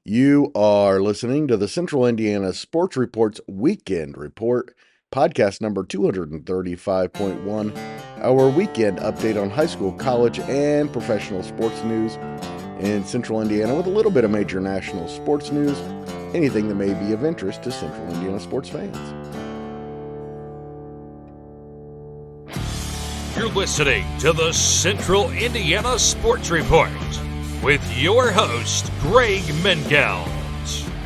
You are listening to the Central Indiana Sports Report's Weekend Report, podcast number 235.1, our weekend update on high school, college, and professional sports news in Central Indiana with a little bit of major national sports news, anything that may be of interest to Central Indiana sports fans. You're listening to the Central Indiana Sports Report with your host, Greg Mengelt.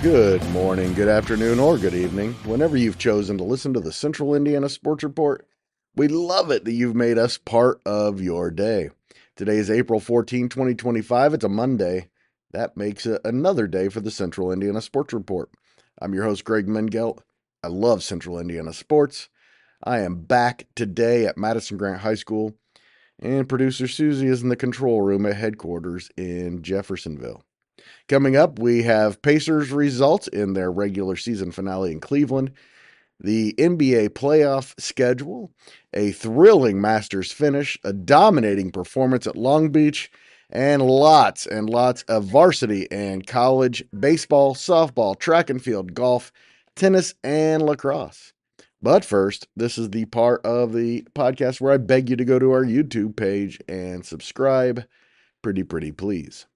Good morning, good afternoon, or good evening. Whenever you've chosen to listen to the Central Indiana Sports Report, we love it that you've made us part of your day. Today is April 14, 2025. It's a Monday. That makes it another day for the Central Indiana Sports Report. I'm your host, Greg Mengelt. I love Central Indiana sports. I am back today at Madison Grant High School, and producer Susie is in the control room at headquarters in Jeffersonville. Coming up, we have Pacers results in their regular season finale in Cleveland, the NBA playoff schedule, a thrilling Masters finish, a dominating performance at Long Beach, and lots of varsity and college baseball, softball, track and field, golf, tennis, and lacrosse. But first, this is the part of the podcast where I beg you to go to our YouTube page and subscribe. Pretty please.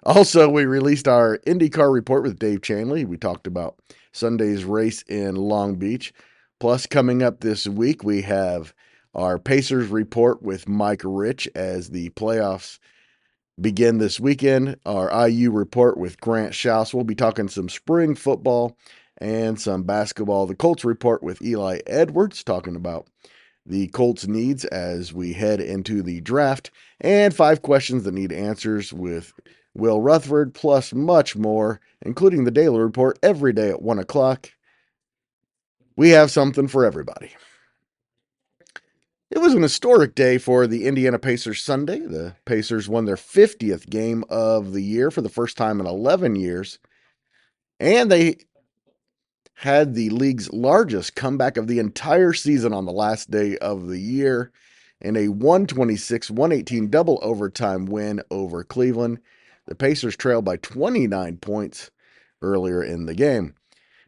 Also, we released our IndyCar report with Dave Chanley. We talked about Sunday's race in Long Beach. Plus, coming up this week, we have our Pacers report with Mike Rich as the playoffs begin this weekend. Our IU report with Grant Schaus. We'll be talking some spring football and some basketball. The Colts report with Eli Edwards, talking about the Colts' needs as we head into the draft, and 5 questions that need answers with Will Rutherford, plus much more, including the Daily Report every day at 1 o'clock. We have something for everybody. It was an historic day for the Indiana Pacers Sunday. The Pacers won their 50th game of the year for the first time in 11 years, and they had the league's largest comeback of the entire season on the last day of the year in a 126-118 double overtime win over Cleveland. The Pacers trailed by 29 points earlier in the game.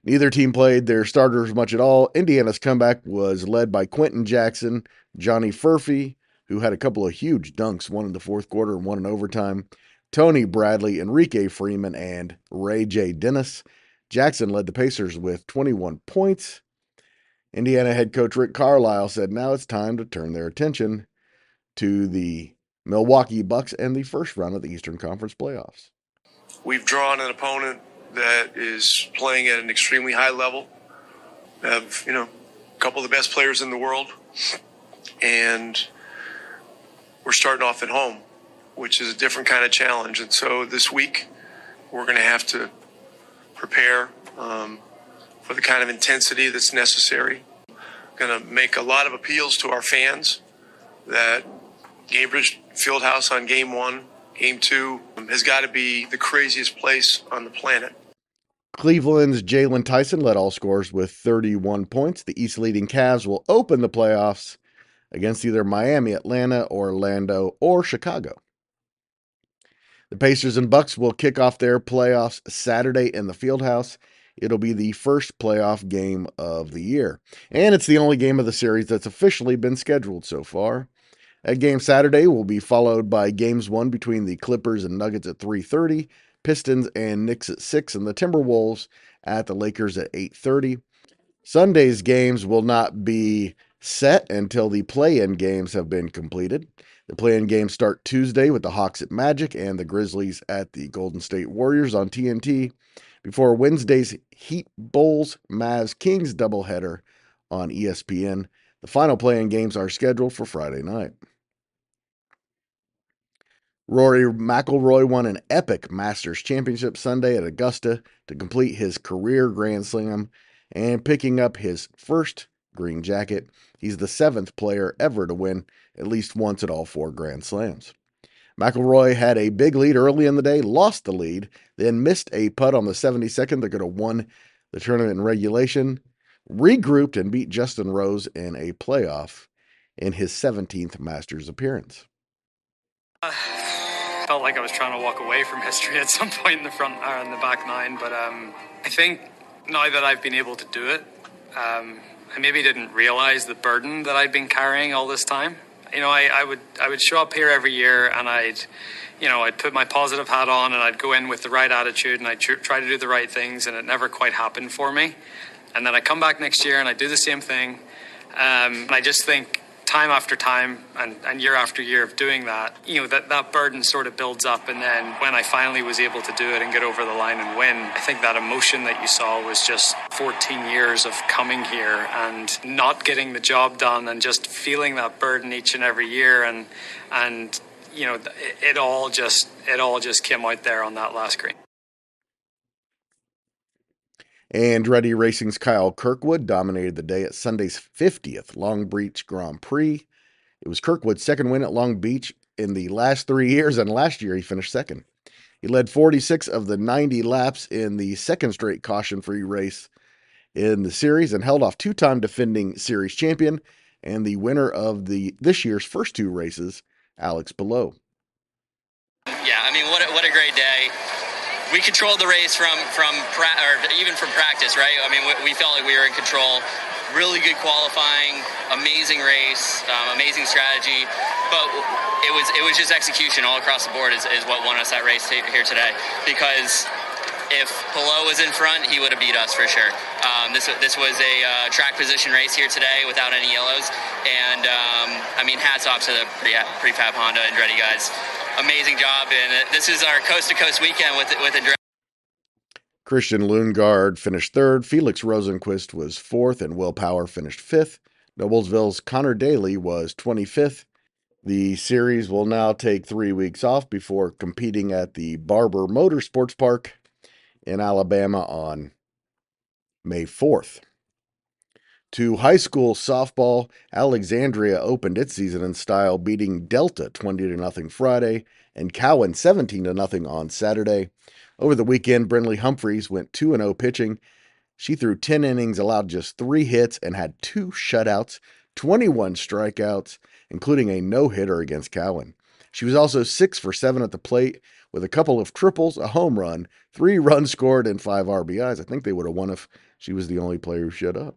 Neither team played their starters much at all. Indiana's comeback was led by Quentin Jackson, Johnny Furphy, who had a couple of huge dunks, one in the fourth quarter and one in overtime, Tony Bradley, Enrique Freeman, and Ray J. Dennis. Jackson led the Pacers with 21 points. Indiana head coach Rick Carlisle said now it's time to turn their attention to the Milwaukee Bucks and the first round of the Eastern Conference playoffs. We've drawn an opponent that is playing at an extremely high level. We have, a couple of the best players in the world. And we're starting off at home, which is a different kind of challenge. And so this week, we're going to have to prepare for the kind of intensity that's necessary. Going to make a lot of appeals to our fans that Gainbridge Fieldhouse on game 1, game 2 has got to be the craziest place on the planet. Cleveland's Jalen Tyson led all scorers with 31 points. The East leading Cavs will open the playoffs against either Miami, Atlanta, Orlando, or Chicago. The Pacers and Bucks will kick off their playoffs Saturday in the Fieldhouse. It'll be the first playoff game of the year, and it's the only game of the series that's officially been scheduled so far. That game Saturday will be followed by games 1 between the Clippers and Nuggets at 3:30, Pistons and Knicks at 6, and the Timberwolves at the Lakers at 8:30. Sunday's games will not be set until the play-in games have been completed. The play-in games start Tuesday with the Hawks at Magic and the Grizzlies at the Golden State Warriors on TNT before Wednesday's Heat Bulls Mavs Kings doubleheader on ESPN. The final play-in games are scheduled for Friday night. Rory McIlroy won an epic Masters Championship Sunday at Augusta to complete his career Grand Slam and picking up his first green jacket. He's the 7th player ever to win at least once at all 4 Grand Slams. McIlroy had a big lead early in the day, lost the lead, then missed a putt on the 72nd that could have won the tournament in regulation, regrouped and beat Justin Rose in a playoff in his 17th Masters appearance. felt like I was trying to walk away from history at some point in the front or in the back nine. But I think now that I've been able to do it, I maybe didn't realize the burden that I'd been carrying all this time. I would show up here every year, and I'd put my positive hat on, and I'd go in with the right attitude, and I'd try to do the right things, and it never quite happened for me. And then I come back next year, and I do the same thing. And I just think time after time and year after year of doing that, that burden sort of builds up. And then when I finally was able to do it and get over the line and win, I think that emotion that you saw was just 14 years of coming here and not getting the job done and just feeling that burden each and every year. And it all just came out there on that last green. Andretti Racing's Kyle Kirkwood dominated the day at Sunday's 50th Long Beach Grand Prix. It was Kirkwood's second win at Long Beach in the last 3 years, and last year he finished second. He led 46 of the 90 laps in the second straight caution-free race in the series and held off two-time defending series champion and the winner of this year's first two races, Alex Palou. Yeah, I mean, what a great day. We controlled the race from practice, right? I mean, we felt like we were in control. Really good qualifying, amazing race, amazing strategy, but it was just execution all across the board is what won us that race here today. Because if Palou was in front, he would have beat us for sure. This was a track position race here today without any yellows, and I mean, hats off to the prefab Honda Andretti guys. Amazing job, and this is our coast-to-coast weekend with Andretti. Christian Lundgaard finished third, Felix Rosenqvist was fourth, and Will Power finished fifth. Noblesville's Connor Daly was 25th. The series will now take 3 weeks off before competing at the Barber Motorsports Park in Alabama on May 4th. To high school softball, Alexandria opened its season in style, beating Delta 20-0 Friday and Cowan 17-0 on Saturday. Over the weekend, Brinley Humphreys went 2-0 pitching. She threw 10 innings, allowed just 3 hits, and had 2 shutouts, 21 strikeouts, including a no-hitter against Cowan. She was also 6 for 7 at the plate with a couple of triples, a home run, 3 runs scored, and 5 RBIs. I think they would have won if she was the only player who shut up.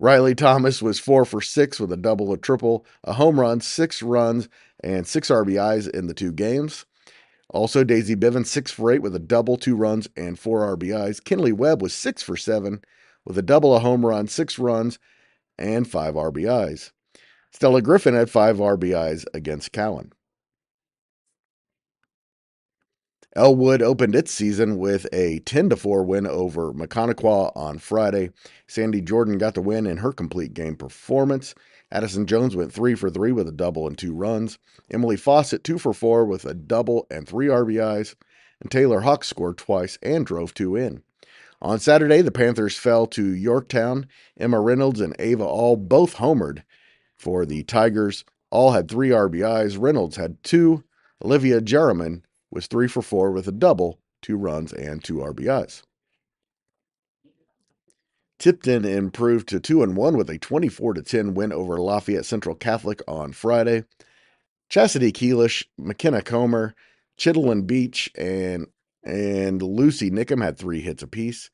Riley Thomas was 4 for 6 with a double, a triple, a home run, 6 runs, and 6 RBIs in the 2 games. Also, Daisy Bivens 6 for 8 with a double, 2 runs, and 4 RBIs. Kinley Webb was 6 for 7 with a double, a home run, 6 runs, and 5 RBIs. Stella Griffin had 5 RBIs against Cowan. Elwood opened its season with a 10-4 win over Maconaquah on Friday. Sandy Jordan got the win in her complete game performance. Addison Jones went 3 for 3 with a double and 2 runs. Emily Fawcett 2 for 4 with a double and 3 RBIs. And Taylor Hawk scored twice and drove 2 in. On Saturday, the Panthers fell to Yorktown. Emma Reynolds and Ava All both homered for the Tigers. All had 3 RBIs. Reynolds had 2. Olivia Jerriman was 3 for 4 with a double, 2 runs, and 2 RBIs. Tipton improved to 2-1 with a 24-10 win over Lafayette Central Catholic on Friday. Chastity Keelish, McKenna Comer, Chitlin Beach, and Lucy Nickham had 3 hits apiece.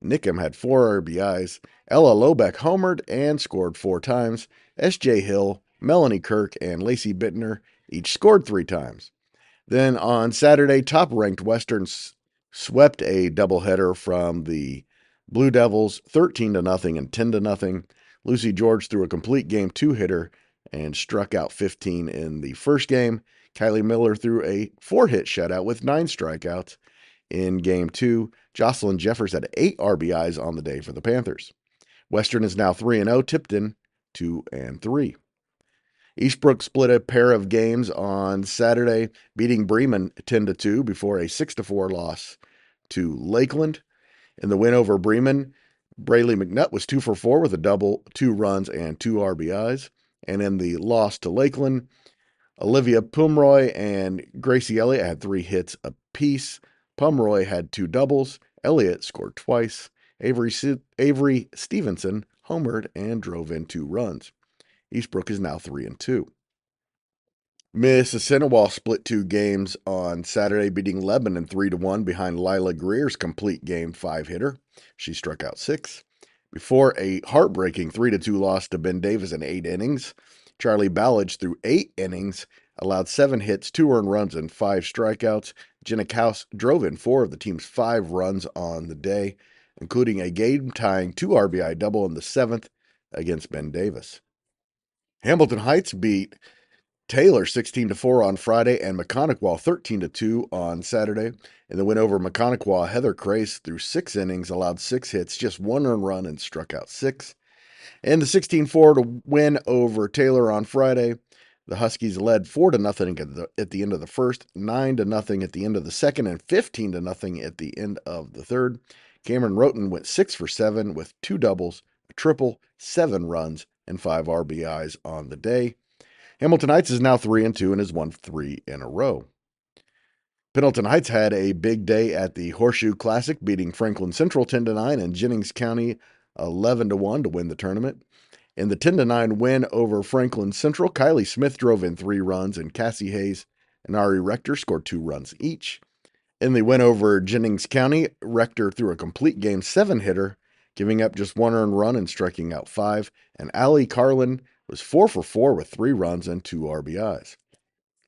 Nickham had 4 RBIs. Ella Lobeck homered and scored 4 times. S.J. Hill, Melanie Kirk, and Lacey Bittner each scored 3 times. Then on Saturday, top-ranked Western swept a doubleheader from the Blue Devils 13-0 and 10-0. Lucy George threw a complete game 2-hitter and struck out 15 in the first game. Kylie Miller threw a 4-hit shutout with 9 strikeouts in game 2. Jocelyn Jeffers had 8 RBIs on the day for the Panthers. Western is now 3-0, Tipton 2-3. Eastbrook split a pair of games on Saturday, beating Bremen 10-2 before a 6-4 loss to Lakeland. In the win over Bremen, Braylee McNutt was 2 for 4 with a double, 2 runs, and 2 RBIs. And in the loss to Lakeland, Olivia Pumroy and Gracie Elliott had 3 hits apiece. Pumroy had 2 doubles. Elliott scored twice. Avery Stevenson homered and drove in 2 runs. Eastbrook is now 3-2. Mississinawa split 2 games on Saturday, beating Lebanon 3-1 behind Lila Greer's complete game 5-hitter. She struck out 6. Before a heartbreaking 3-2 loss to Ben Davis in 8 innings, Charlie Ballage threw 8 innings, allowed 7 hits, 2 earned runs, and 5 strikeouts. Jenna Kaus drove in 4 of the team's 5 runs on the day, including a game-tying 2 RBI double in the 7th against Ben Davis. Hamilton Heights beat Taylor 16-4 on Friday and McConaughey 13-2 on Saturday. In the win over McConaughey, Heather Crace threw 6 innings, allowed 6 hits, just 1 earned run, and struck out 6. In the 16-4 to win over Taylor on Friday, the Huskies led 4-0 at the end of the first, 9-0 at the end of the second, and 15-0 at the end of the third. Cameron Roten went 6 for 7 with 2 doubles, a triple, 7 runs, and 5 RBIs on the day. Hamilton Heights is now 3-2 and has won 3 in a row. Pendleton Heights had a big day at the Horseshoe Classic, beating Franklin Central 10-9 and Jennings County 11-1 to win the tournament. In the 10-9 win over Franklin Central, Kylie Smith drove in 3 runs, and Cassie Hayes and Ari Rector scored 2 runs each. In the win over Jennings County, Rector threw a complete game 7-hitter, giving up just 1 earned run and striking out 5, and Allie Carlin was 4 for 4 with 3 runs and 2 RBIs.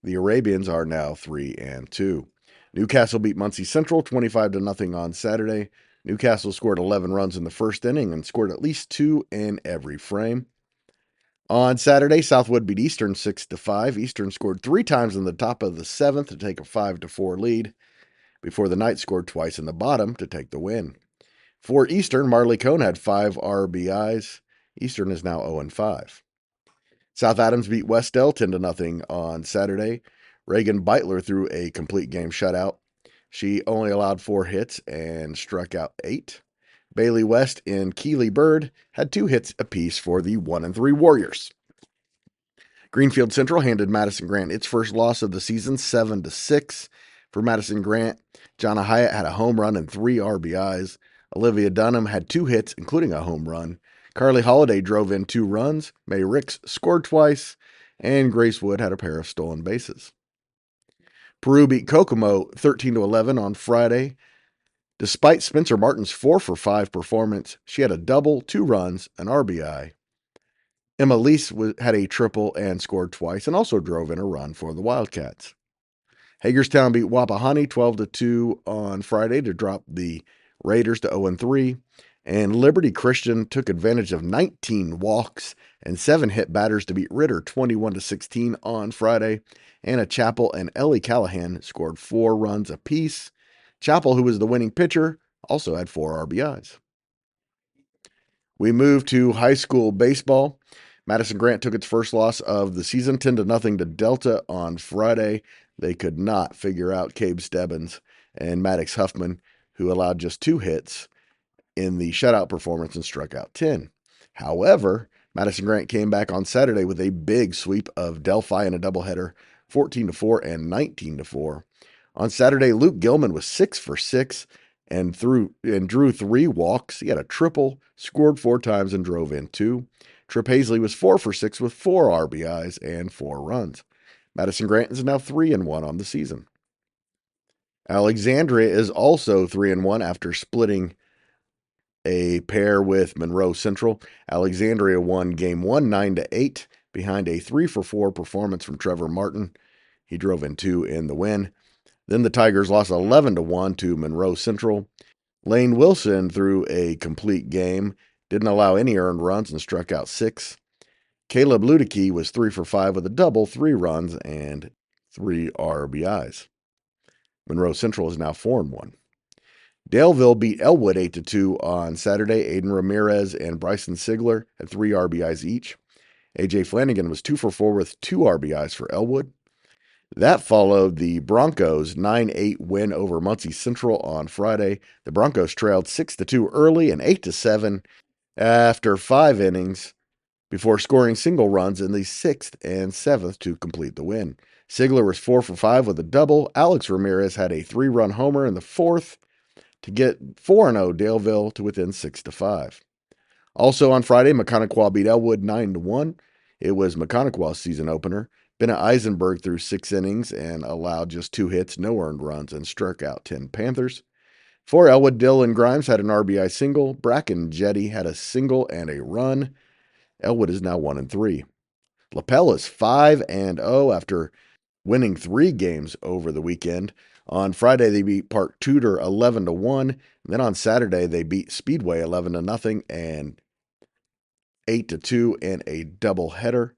The Arabians are now 3-2. Newcastle beat Muncie Central 25-0 on Saturday. Newcastle scored 11 runs in the first inning and scored at least 2 in every frame. On Saturday, Southwood beat Eastern 6-5. Eastern scored 3 times in the top of the 7th to take a 5-4 lead, before the Knights scored twice in the bottom to take the win. For Eastern, Marley Cone had 5 RBIs. Eastern is now 0-5. South Adams beat Westdale 10-0 on Saturday. Reagan Beitler threw a complete game shutout. She only allowed 4 hits and struck out 8. Bailey West and Keeley Bird had 2 hits apiece for the 1-3 Warriors. Greenfield Central handed Madison Grant its first loss of the season, 7-6. For Madison Grant, Jonna Hyatt had a home run and 3 RBIs. Olivia Dunham had 2 hits, including a home run. Carly Holiday drove in 2 runs. May Ricks scored twice, and Grace Wood had a pair of stolen bases. Peru beat Kokomo 13-11 on Friday. Despite Spencer Martin's 4 for 5 performance, she had a double, 2 runs, an RBI. Emma Lease had a triple and scored twice, and also drove in a run for the Wildcats. Hagerstown beat Wapahani 12-2 on Friday to drop the Raiders to 0-3. And Liberty Christian took advantage of 19 walks and 7 hit batters to beat Ritter 21-16 on Friday. Anna Chappell and Ellie Callahan scored 4 runs apiece. Chappell, who was the winning pitcher, also had 4 RBIs. We move to high school baseball. Madison Grant took its first loss of the season, 10-0 to Delta on Friday. They could not figure out Cabe Stebbins and Maddox Huffman, who allowed just 2 hits in the shutout performance and struck out 10. However, Madison Grant came back on Saturday with a big sweep of Delphi in a doubleheader, 14-4 and 19-4. On Saturday, Luke Gilman was 6 for 6 and drew 3 walks. He had a triple, scored 4 times, and drove in 2. Trip Hazley was 4 for 6 with 4 RBIs and 4 runs. Madison Grant is now 3-1 on the season. Alexandria is also 3-1 after splitting a pair with Monroe Central. Alexandria won Game 1 9-8 behind a 3 for 4 performance from Trevor Martin. He drove in 2 in the win. Then the Tigers lost 11-1 to Monroe Central. Lane Wilson threw a complete game, didn't allow any earned runs, and struck out 6. Caleb Ludicky was 3 for 5 with a double, 3 runs, and 3 RBIs. Monroe Central is now 4-1. Daleville beat Elwood 8-2 on Saturday. Aiden Ramirez and Bryson Sigler had 3 RBIs each. AJ Flanagan was 2 for 4 with 2 RBIs for Elwood. That followed the Broncos' 9-8 win over Muncie Central on Friday. The Broncos trailed 6-2 early and 8-7 after 5 innings before scoring single runs in the 6th and 7th to complete the win. Sigler was 4 for 5 with a double. Alex Ramirez had a 3-run homer in the 4th to get 4-0 Daleville to within 6-5. Also on Friday, McConaughey beat Elwood 9-1. It was McConaughey's season opener. Bennett Eisenberg threw 6 innings and allowed just 2 hits, no earned runs, and struck out 10 Panthers. For Elwood, Dylan Grimes had an RBI single. Bracken Jetty had a single and a run. Elwood is now 1-3. Lapel is 5-0 after winning 3 games over the weekend. On Friday, they beat Park Tudor 11-1. Then on Saturday, they beat Speedway 11-0 and 8-2 in a doubleheader.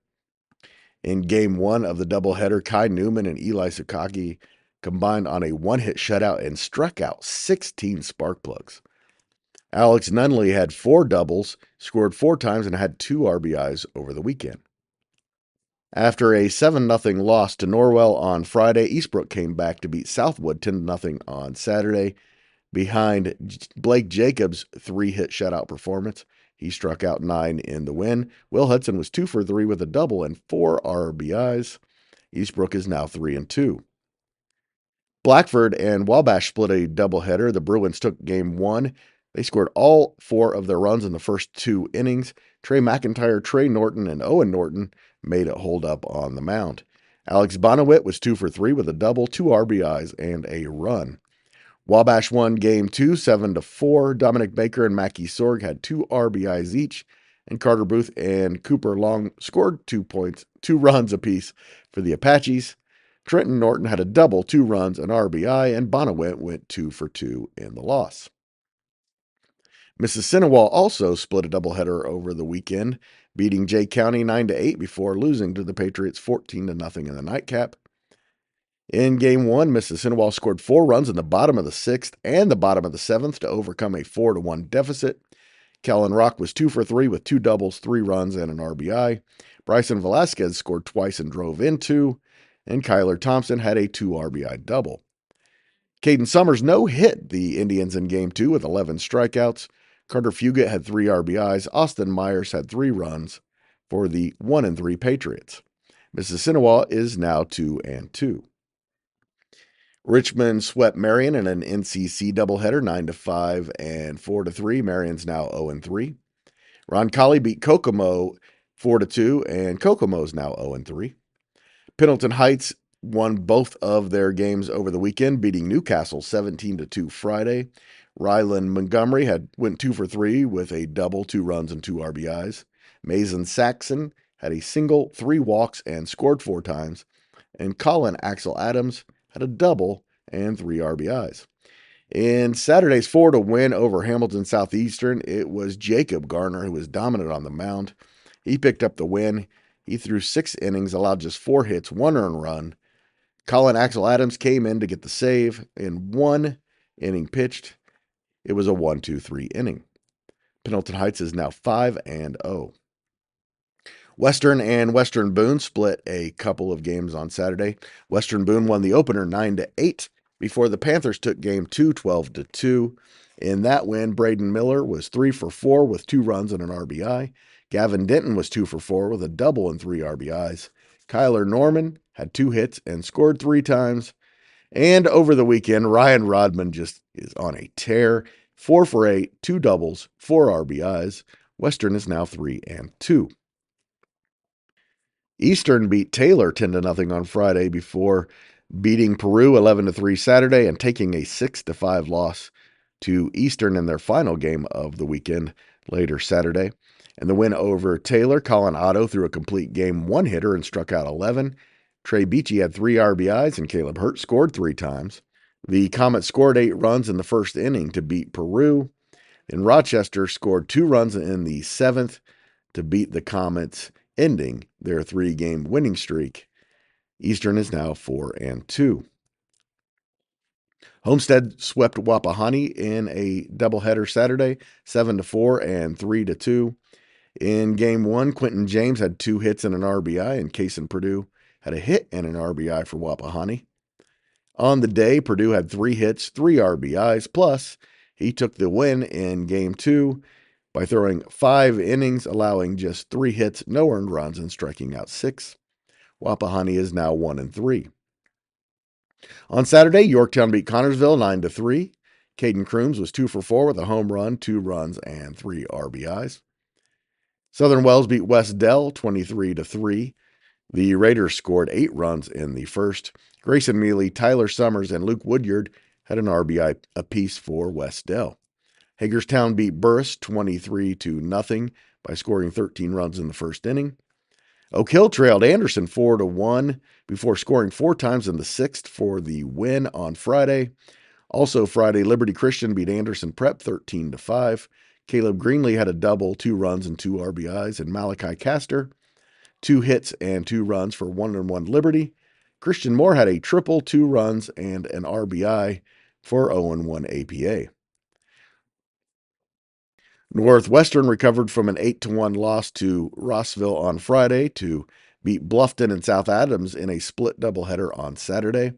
In Game 1 of the doubleheader, Kai Newman and Eli Sakaki combined on a 1-hit shutout and struck out 16 spark plugs. Alex Nunley had 4 doubles, scored 4 times, and had 2 RBIs over the weekend. After a 7-0 loss to Norwell on Friday, Eastbrook came back to beat Southwood 10-0 on Saturday behind Blake Jacobs' 3-hit shutout performance. He struck out 9 in the win. Will Hudson was 2 for 3 with a double and 4 RBIs. Eastbrook is now 3-2. Blackford and Wabash split a doubleheader. The Bruins took Game 1. They scored all 4 of their runs in the first 2 innings. Trey McIntyre, Trey Norton, and Owen Norton made it hold up on the mound. Alex Bonawit was 2 for 3 with a double, 2 RBIs, and a run. Wabash won Game 2, 7-4. Dominic Baker and Mackie Sorg had 2 RBIs each, and Carter Booth and Cooper Long scored 2 runs apiece for the Apaches. Trenton Norton had a double, 2 runs, an RBI, and Bonawit went 2 for 2 in the loss. Mississinawa also split a doubleheader over the weekend, beating Jay County 9-8 before losing to the Patriots 14-0 in the nightcap. In Game 1, Mississinawa scored 4 runs in the bottom of the 6th and the bottom of the 7th to overcome a 4-1 deficit. Kellen Rock was 2 for 3 with 2 doubles, 3 runs, and an RBI. Bryson Velasquez scored twice and drove in 2, and Kyler Thompson had a 2 RBI double. Caden Summers no-hit the Indians in Game 2 with 11 strikeouts. Carter Fugate had 3 RBIs. Austin Myers had 3 runs for the 1-3 Patriots. Mississinawa is now 2-2. Richmond swept Marion in an NCC doubleheader, 9-5 and 4-3. Marion's now 0-3. Roncalli beat Kokomo 4-2, and Kokomo's now 0-3. Pendleton Heights won both of their games over the weekend, beating Newcastle 17-2 Friday. Ryland Montgomery went 2 for 3 with a double, 2 runs, and 2 RBIs. Mason Saxon had a single, 3 walks, and scored 4 times. And Colin Axel Adams had a double and 3 RBIs. In Saturday's 4 win over Hamilton Southeastern, it was Jacob Garner who was dominant on the mound. He picked up the win. He threw 6 innings, allowed just 4 hits, 1 earned run. Colin Axel Adams came in to get the save in 1 inning pitched. It was a 1-2-3 inning. Pendleton Heights is now 5-0. Western and Western Boone split a couple of games on Saturday. Western Boone won the opener 9-8 before the Panthers took Game 2 12-2. In that win, Braden Miller was 3 for 4 with 2 runs and an RBI. Gavin Denton was 2 for 4 with a double and 3 RBIs. Kyler Norman had 2 hits and scored 3 times. And over the weekend, Ryan Rodman just is on a tear. 4 for 8, 2 doubles, 4 RBIs. Western is now 3-2. Eastern beat Taylor 10-0 on Friday before beating Peru 11-3 Saturday and taking a 6-5 loss to Eastern in their final game of the weekend later Saturday. And the win over Taylor, Colin Otto threw a complete game 1-hitter and struck out 11. Trey Beachy had 3 RBIs and Caleb Hurt scored 3 times. The Comets scored 8 runs in the first inning to beat Peru. And Rochester scored 2 runs in the 7th to beat the Comets, ending their 3-game winning streak. Eastern is now 4-2. Homestead swept Wapahani in a doubleheader Saturday, 7-4 and 3-2. In Game 1, Quentin James had 2 hits and an RBI, and Kaysen Purdue had a hit and an RBI for Wapahani. On the day, Purdue had 3 hits, 3 RBIs, plus he took the win in Game 2 by throwing 5 innings, allowing just 3 hits, no earned runs, and striking out 6. Wapahani is now 1-3. On Saturday, Yorktown beat Connorsville 9-3. Caden Crooms was 2 for 4 with a home run, 2 runs, and 3 RBIs. Southern Wells beat West Dell 23-3. The Raiders scored 8 runs in the first. Grayson Mealy, Tyler Summers, and Luke Woodyard had an RBI apiece for West Dell. Hagerstown beat Burris 23-0 by scoring 13 runs in the first inning. Oak Hill trailed Anderson 4-1 before scoring 4 times in the 6th for the win on Friday. Also Friday, Liberty Christian beat Anderson Prep 13-5. Caleb Greenlee had a double, 2 runs and 2 RBIs, and Malachi Castor 2 hits and 2 runs for 1-1 Liberty. Christian Moore had a triple, 2 runs, and an RBI for 0-1 APA. Northwestern recovered from an 8-1 loss to Rossville on Friday to beat Bluffton and South Adams in a split doubleheader on Saturday.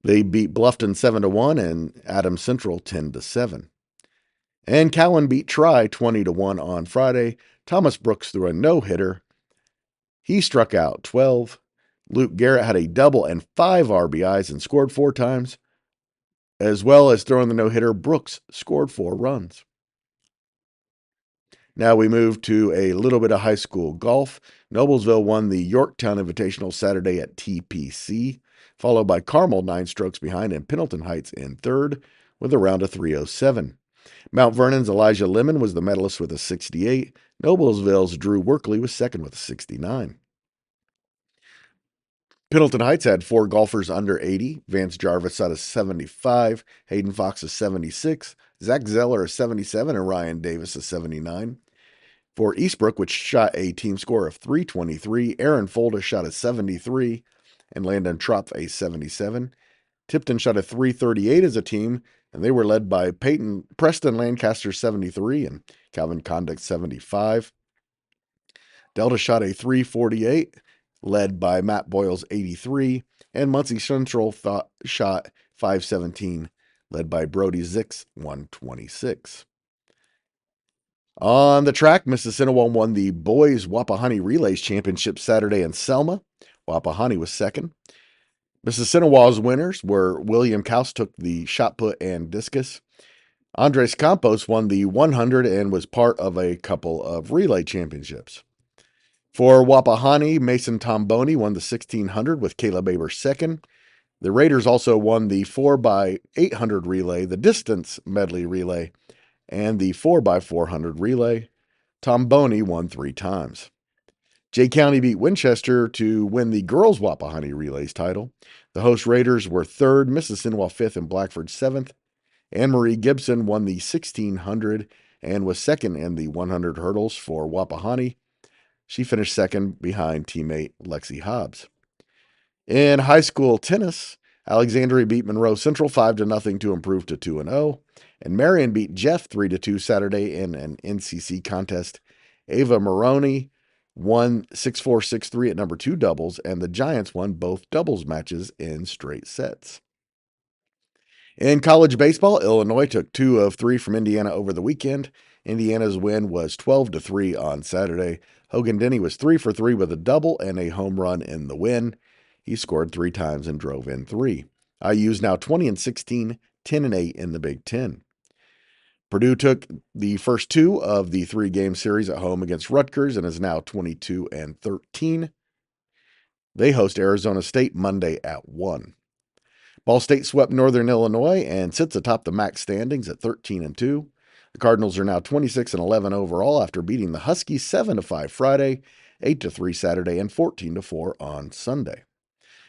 They beat Bluffton 7-1 and Adams Central 10-7. And Cowan beat Tri 20-1 on Friday. Thomas Brooks threw a no-hitter. He struck out 12. Luke Garrett had a double and 5 RBIs and scored 4 times. As well as throwing the no-hitter, Brooks scored 4 runs. Now we move to a little bit of high school golf. Noblesville won the Yorktown Invitational Saturday at TPC, followed by Carmel 9 strokes behind and Pendleton Heights in third with a round of 307. Mount Vernon's Elijah Lemon was the medalist with a 68. Noblesville's Drew Workley was second with a 69. Pendleton Heights had 4 golfers under 80. Vance Jarvis had a 75, Hayden Fox a 76, Zach Zeller a 77, and Ryan Davis a 79. For Eastbrook, which shot a team score of 323, Aaron Folda shot a 73, and Landon Tropf a 77. Tipton shot a 338 as a team, and they were led by Preston Lancaster 73 and Calvin Condict 75. Delta shot a 348, led by Matt Boyles 83, and Muncie Central shot 517, led by Brody Zix 126. On the track, Mississinawa won the Boys Wapahani Relays Championship Saturday in Selma. Wapahani was second. Mississinawa's winners were William Kaus took the shot put and discus. Andres Campos won the 100 and was part of a couple of relay championships. For Wapahani, Mason Tomboni won the 1600 with Caleb Aber second. The Raiders also won the 4x800 relay, the distance medley relay, and the 4x400 relay. Tomboni won 3 times. Jay County beat Winchester to win the girls Wapahani relays title. The host Raiders were third, Mississinawa 5th, and Blackford 7th. Anne-Marie Gibson won the 1600 and was second in the 100 hurdles for Wapahani. She finished second behind teammate Lexi Hobbs. In high school tennis, Alexandria beat Monroe Central 5-0 to improve to 2-0. And Marion beat Jeff 3-2 Saturday in an NCC contest. Ava Maroney won 6-4, 6-3 at number 2 doubles, and the Giants won both doubles matches in straight sets. In college baseball, Illinois took 2 of 3 from Indiana over the weekend. Indiana's win was 12-3 on Saturday. Hogan Denny was 3 for 3 with a double and a home run in the win. He scored 3 times and drove in 3. IU's now 20-16, 10-8 in the Big Ten. Purdue took the first 2 of the 3-game series at home against Rutgers and is now 22-13. They host Arizona State Monday at 1. Ball State swept Northern Illinois and sits atop the MAC standings at 13-2. The Cardinals are now 26-11 overall after beating the Huskies 7-5 Friday, 8-3 Saturday, and 14-4 on Sunday.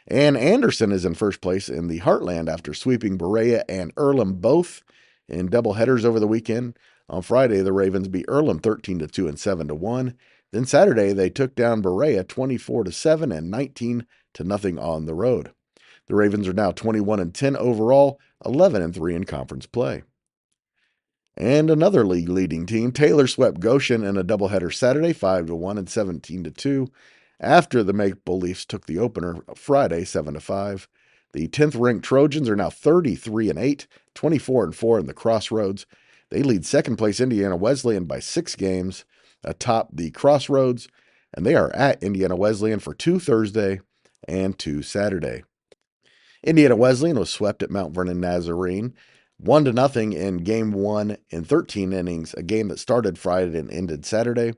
And Anderson is in first place in the Heartland after sweeping Berea and Earlham both in doubleheaders over the weekend. On Friday, the Ravens beat Earlham 13-2 and 7-1. Then Saturday, they took down Berea 24-7 and 19-0 on the road. The Ravens are now 21-10 overall, 11-3 in conference play. And another league leading team, Taylor swept Goshen in a doubleheader Saturday 5-1 and 17-2 after the Maple Leafs took the opener Friday 7-5. The 10th ranked Trojans are now 33-8, 24-4 in the Crossroads. They lead second place Indiana Wesleyan by 6 games atop the Crossroads, and they are at Indiana Wesleyan for 2 Thursday and 2 Saturday. Indiana Wesleyan was swept at Mount Vernon Nazarene 1-0 in Game 1 in 13 innings, a game that started Friday and ended Saturday.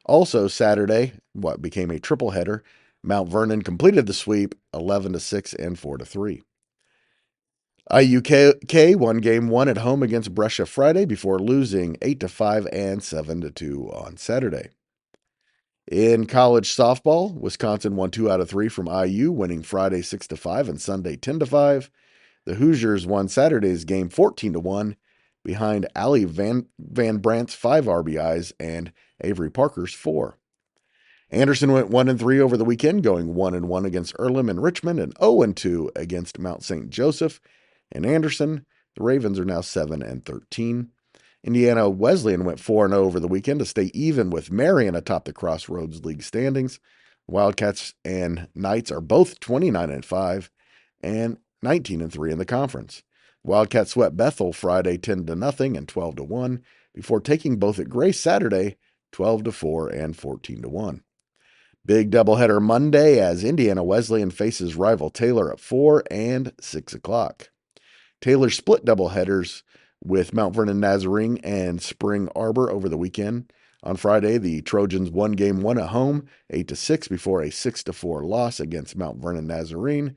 Also Saturday, what became a triple header, Mount Vernon completed the sweep 11-6 and 4-3. IUK won game 1 at home against Brescia Friday before losing 8-5 and 7-2 on Saturday. In college softball, Wisconsin won 2 out of 3 from IU, winning Friday 6-5 and Sunday 10-5. The Hoosiers won Saturday's game 14-1 behind Allie Van Brandt's 5 RBIs and Avery Parker's 4. Anderson went 1-3 over the weekend, going 1-1 against Earlham and Richmond and 0-2 against Mount St. Joseph and Anderson. The Ravens are now 7-13. Indiana Wesleyan went 4-0 over the weekend to stay even with Marion atop the Crossroads League standings. Wildcats and Knights are both 29-5 and 19-3 in the conference. Wildcats swept Bethel Friday 10-0 and 12-1 before taking both at Grace Saturday 12-4 and 14-1. Big doubleheader Monday as Indiana Wesleyan faces rival Taylor at 4 and 6 o'clock. Taylor split doubleheaders with Mount Vernon Nazarene and Spring Arbor over the weekend. On Friday, the Trojans won game 1 at home, 8-6, before a 6-4 loss against Mount Vernon Nazarene.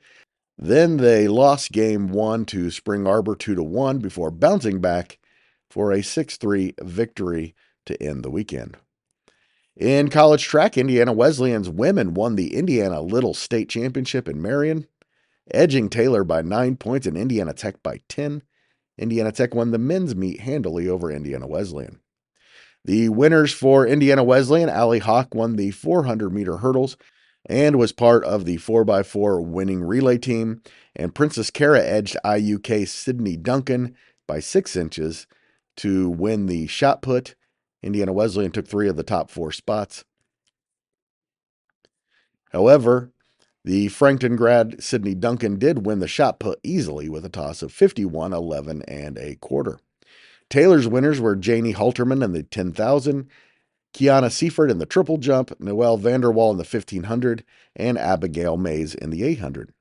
Then they lost game 1 to Spring Arbor 2-1 before bouncing back for a 6-3 victory to end the weekend. In college track, Indiana Wesleyan's women won the Indiana Little State Championship in Marion, edging Taylor by 9 points and Indiana Tech by 10. Indiana Tech won the men's meet handily over Indiana Wesleyan. The winners for Indiana Wesleyan, Allie Hawk won the 400-meter hurdles and was part of the 4x4 winning relay team, and Princess Cara edged IUK Sydney Duncan by 6 inches to win the shot put. Indiana Wesleyan took 3 of the top 4 spots. However, the Frankton grad Sydney Duncan did win the shot put easily with a toss of 51-11 and a quarter. Taylor's winners were Janie Halterman in the 10,000, Kiana Seifert in the triple jump, Noelle Vanderwall in the 1,500, and Abigail Mays in the 800.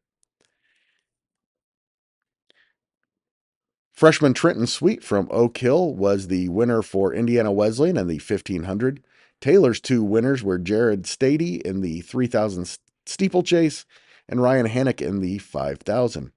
Freshman Trenton Sweet from Oak Hill was the winner for Indiana Wesleyan in the 1,500. Taylor's 2 winners were Jared Stady in the 3,000 steeplechase and Ryan Hannock in the 5,000.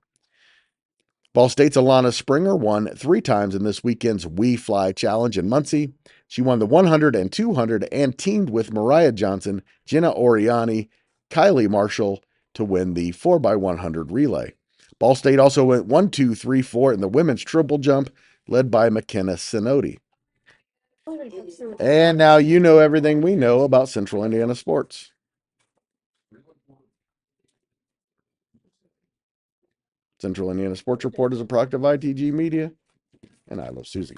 Ball State's Alana Springer won 3 times in this weekend's We Fly Challenge in Muncie. She won the 100 and 200 and teamed with Mariah Johnson, Jenna Oriani, Kylie Marshall to win the 4x100 relay. Ball State also went 1, 2, 3, 4 in the women's triple jump, led by McKenna Sinodi. And now you know everything we know about Central Indiana sports. Central Indiana Sports Report is a product of ITG Media, and I love Susie.